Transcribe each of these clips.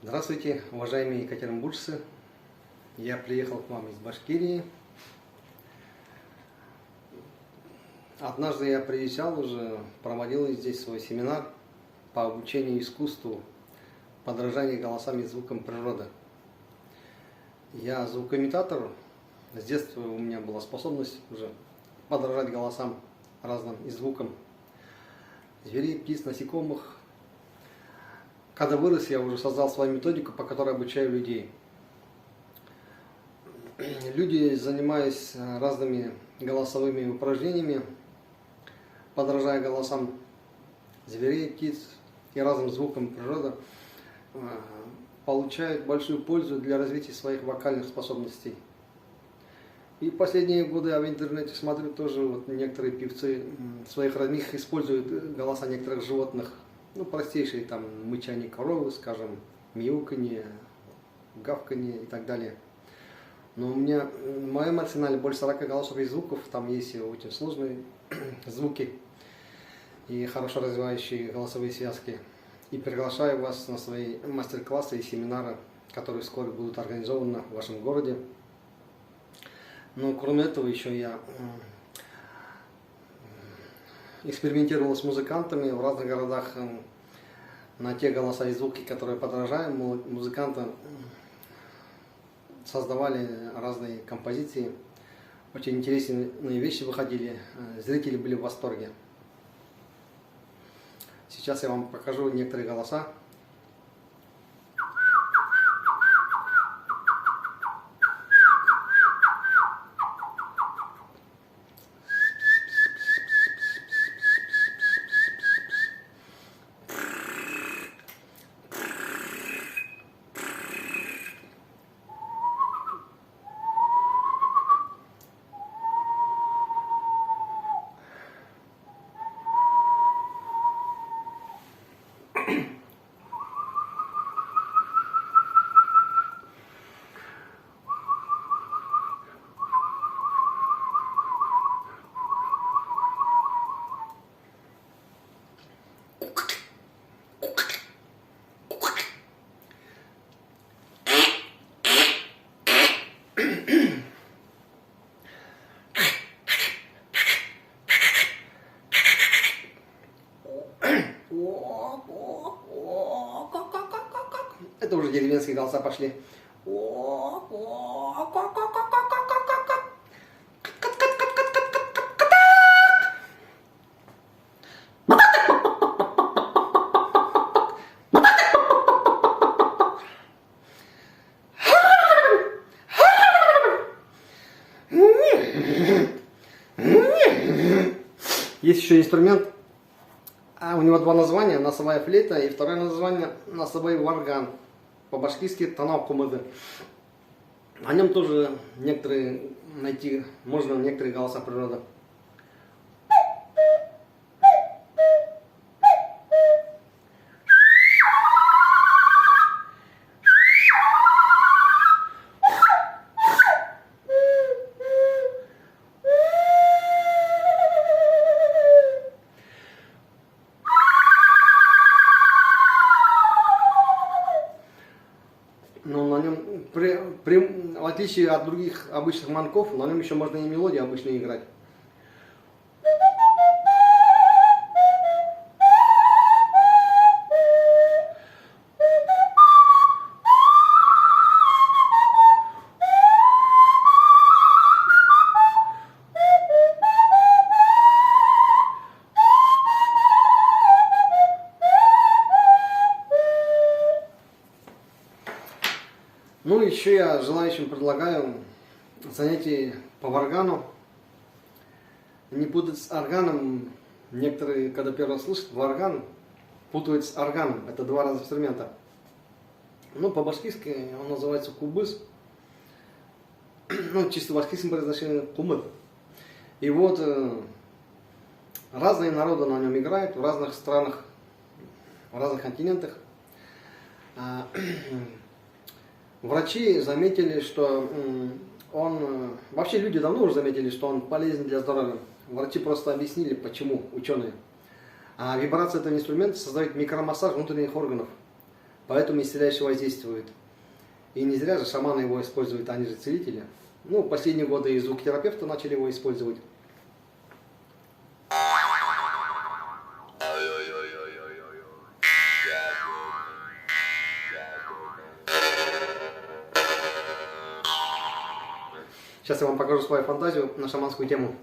Здравствуйте, уважаемые екатеринбуржцы. Я приехал к вам из Башкирии. Однажды я приезжал уже, проводил здесь свой семинар по обучению искусству подражания голосам и звукам природы. Я звукоимитатор. С детства у меня была способность уже подражать голосам разным и звукам зверей, птиц, насекомых. Когда вырос, я уже создал свою методику, по которой обучаю людей. Люди, занимаясь разными голосовыми упражнениями, подражая голосам зверей, птиц и разным звукам природы, получают большую пользу для развития своих вокальных способностей. И в последние годы я в интернете смотрю, тоже вот некоторые певцы своих родных используют голоса некоторых животных. Ну, простейшие там мычание коровы, скажем, мяуканье, гавканье и так далее. Но у меня в моем арсенале больше 40 голосов и звуков, там есть очень сложные звуки и хорошо развивающие голосовые связки. И приглашаю вас на свои мастер-классы и семинары, которые вскоре будут организованы в вашем городе. Но кроме этого еще я экспериментировал с музыкантами в разных городах на те голоса и звуки, которые подражаем. Музыканты создавали разные композиции, очень интересные вещи выходили, зрители были в восторге. Сейчас я вам покажу некоторые голоса. Это уже деревенские голоса пошли. Есть еще инструмент, у него два названия: носовая флейта, и второе название носовой варган, по-башкирски танау кумыды. О нем тоже некоторые найти можно, некоторые голоса природы. Но на нем, в отличие от других обычных манков, на нем еще можно и мелодии обычно играть. Ну, еще я желающим предлагаю занятия по варгану. Не путать с органом. Некоторые, когда первый раз слышат варган, путают с органом. Это два разных инструмента. Ну, по-башкирски он называется кубыс. Ну, чисто в башкирском произношении кумыт. И вот разные народы на нем играют в разных странах, в разных континентах. Врачи заметили, что вообще люди давно уже заметили, что он полезен для здоровья. Врачи просто объяснили, почему, ученые. А вибрация этого инструмента создает микромассаж внутренних органов. поэтому исцеляюще воздействует. И не зря же шаманы его используют, они же целители. Ну, в последние годы и звукотерапевты начали его использовать. Сейчас я вам покажу свою фантазию на шаманскую тему.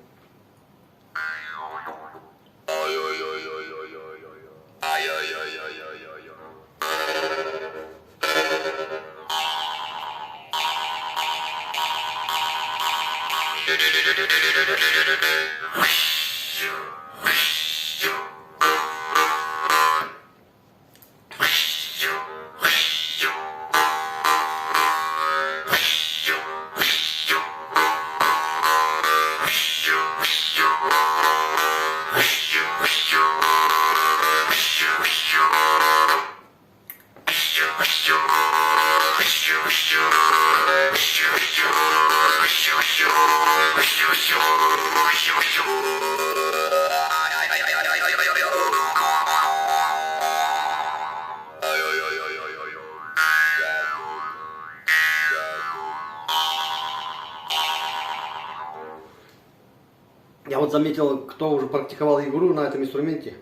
Я вот заметил, кто уже практиковал игру на этом инструменте,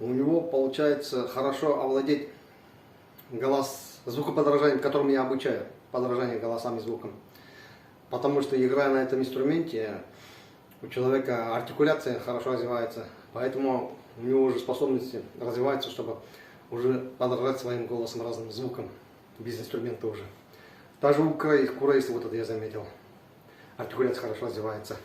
у него получается хорошо овладеть звукоподражанием, которым я обучаю, подражание голосам и звукам. Потому что, играя на этом инструменте, у человека артикуляция хорошо развивается, поэтому у него уже способности развиваются, чтобы уже подражать своим голосом разным звукам, без инструмента уже. Даже у кураиста вот это я заметил, артикуляция хорошо развивается.